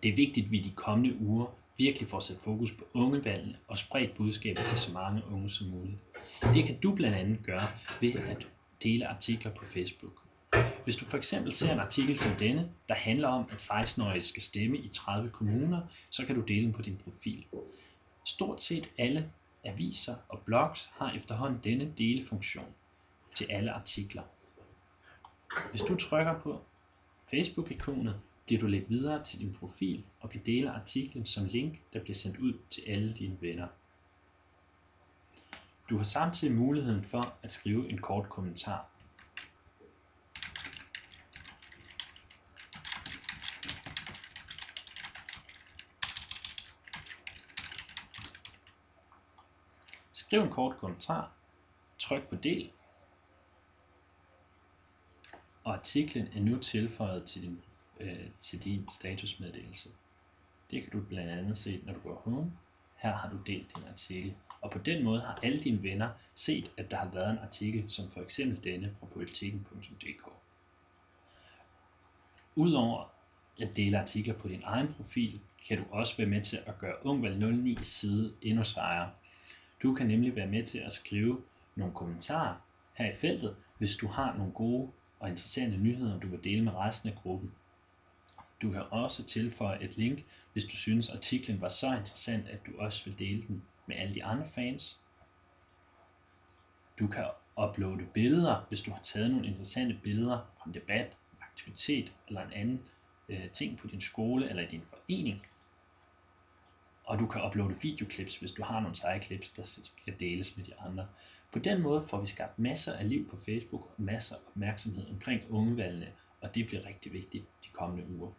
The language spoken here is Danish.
Det er vigtigt, at vi i de kommende uger virkelig får sat fokus på ungevalgene og spredt budskabet til så mange unge som muligt. Det kan du blandt andet gøre ved at dele artikler på Facebook. Hvis du for eksempel ser en artikel som denne, der handler om, at 16-årige skal stemme i 30 kommuner, så kan du dele den på din profil. Stort set alle aviser og blogs har efterhånden denne delefunktion til alle artikler. Hvis du trykker på Facebook-ikonet, bliver du ledt videre til din profil og kan dele artiklen som link, der bliver sendt ud til alle dine venner. Du har samtidig muligheden for at skrive en kort kommentar. Skriv en kort kommentar, tryk på del, og artiklen er nu tilføjet til din statusmeddelelse. Det kan du blandt andet se, når du går home. Her har du delt din artikel, og på den måde har alle dine venner set, at der har været en artikel, som for eksempel denne fra politiken.dk. Udover at dele artikler på din egen profil, kan du også være med til at gøre Ungvalg 09's side endnu sejere. Du kan nemlig være med til at skrive nogle kommentarer her i feltet, hvis du har nogle gode og interessante nyheder, du vil dele med resten af gruppen. Du kan også tilføje et link, hvis du synes artiklen var så interessant, at du også vil dele den med alle de andre fans. Du kan uploade billeder, hvis du har taget nogle interessante billeder fra en debat, en aktivitet eller en anden ting på din skole eller i din forening. Og du kan uploade videoklips, hvis du har nogle seje clips, der skal deles med de andre. På den måde får vi skabt masser af liv på Facebook og masser af opmærksomhed omkring ungevalgene, og det bliver rigtig vigtigt de kommende uger.